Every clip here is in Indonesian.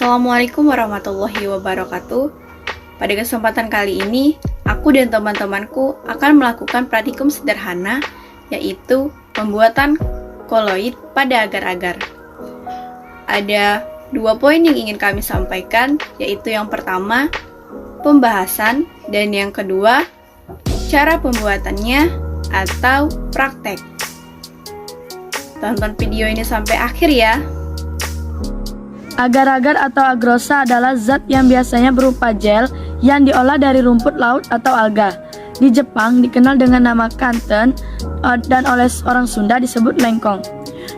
Assalamualaikum warahmatullahi wabarakatuh. Pada kesempatan kali ini, aku dan teman-temanku akan melakukan praktikum sederhana, yaitu pembuatan koloid pada agar-agar. Ada dua poin yang ingin kami sampaikan, yaitu yang pertama, pembahasan, dan yang kedua, cara pembuatannya atau praktek. Tonton video ini sampai akhir ya. Agar-agar atau agrosa adalah zat yang biasanya berupa gel yang diolah dari rumput laut atau alga. Di Jepang dikenal dengan nama kanten dan oleh orang Sunda disebut lengkong.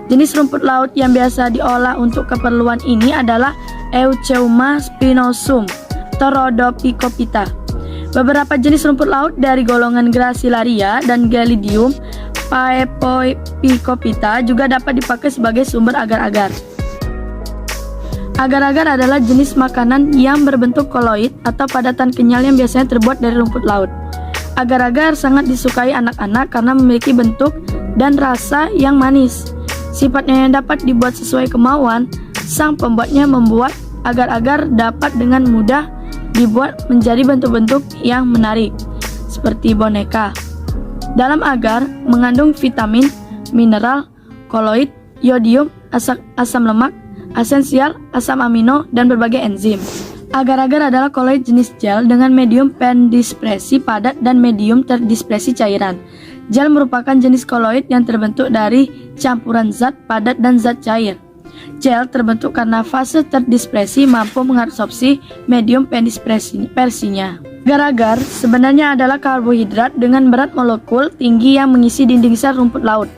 Jenis rumput laut yang biasa diolah untuk keperluan ini adalah Eucheuma spinosum atau Rhodophycophyta. Beberapa jenis rumput laut dari golongan Gracilaria dan Gelidium Phaeophycophyta juga dapat dipakai sebagai sumber agar-agar. Agar-agar adalah jenis makanan yang berbentuk koloid atau padatan kenyal yang biasanya terbuat dari rumput laut. Agar-agar sangat disukai anak-anak karena memiliki bentuk dan rasa yang manis. Sifatnya yang dapat dibuat sesuai kemauan, sang pembuatnya membuat agar-agar dapat dengan mudah dibuat menjadi bentuk-bentuk yang menarik, seperti boneka. Dalam agar mengandung vitamin, mineral, koloid, yodium, asam lemak, esensial, asam amino, dan berbagai enzim. Agar-agar adalah koloid jenis gel dengan medium pendispersi padat dan medium terdispersi cairan. Gel merupakan jenis koloid yang terbentuk dari campuran zat padat dan zat cair. Gel terbentuk karena fase terdispersi mampu mengabsorpsi medium pendispersinya. Agar-agar sebenarnya adalah karbohidrat dengan berat molekul tinggi yang mengisi dinding sel rumput laut.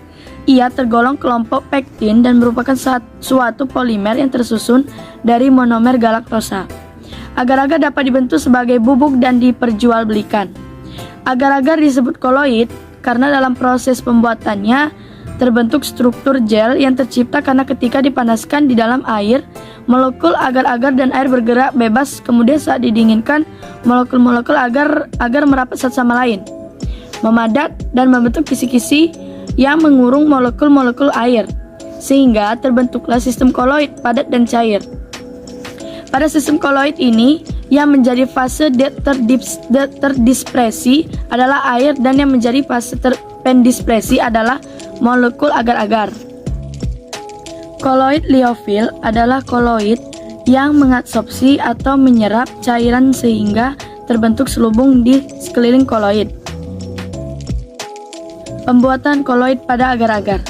Ia tergolong kelompok pektin dan merupakan suatu polimer yang tersusun dari monomer galaktosa. Agar-agar dapat dibentuk sebagai bubuk dan diperjualbelikan. Agar-agar disebut koloid karena dalam proses pembuatannya terbentuk struktur gel yang tercipta karena ketika dipanaskan di dalam air, molekul agar-agar dan air bergerak bebas, kemudian saat didinginkan, molekul-molekul agar merapat satu sama lain, memadat dan membentuk kisi-kisi yang mengurung molekul-molekul air, sehingga terbentuklah sistem koloid padat dan cair. Pada sistem koloid ini, yang menjadi fase terdispersi adalah air dan yang menjadi fase pendispersi adalah molekul agar-agar. Koloid liofil adalah koloid yang mengabsorpsi atau menyerap cairan sehingga terbentuk selubung di sekeliling koloid. Pembuatan koloid pada agar-agar.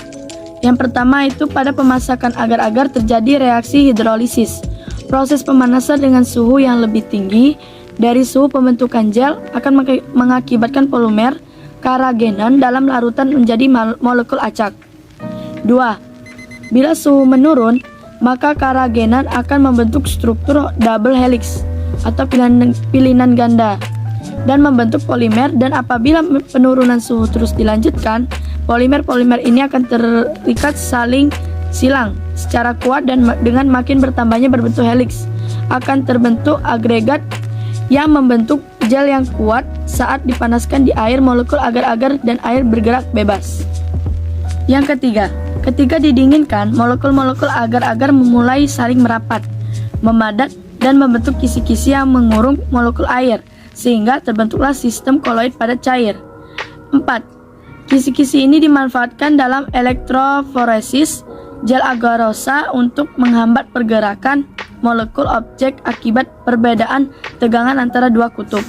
Yang pertama itu pada pemasakan agar-agar terjadi reaksi hidrolisis. Proses pemanasan dengan suhu yang lebih tinggi dari suhu pembentukan gel akan mengakibatkan polimer karagenan dalam larutan menjadi molekul acak. 2. Bila suhu menurun, maka karagenan akan membentuk struktur double helix atau pilihan ganda dan membentuk polimer, dan apabila penurunan suhu terus dilanjutkan, polimer-polimer ini akan terikat saling silang secara kuat dan dengan makin bertambahnya berbentuk helix akan terbentuk agregat yang membentuk gel yang kuat saat dipanaskan di air. Molekul agar-agar dan air bergerak bebas. Yang ketiga, ketika didinginkan, molekul-molekul agar-agar memulai saling merapat, memadat, dan membentuk kisi-kisi yang mengurung molekul air, sehingga terbentuklah sistem koloid padat cair. 4. Kisi-kisi ini dimanfaatkan dalam elektroforesis gel agarosa untuk menghambat pergerakan molekul objek akibat perbedaan tegangan antara dua kutub.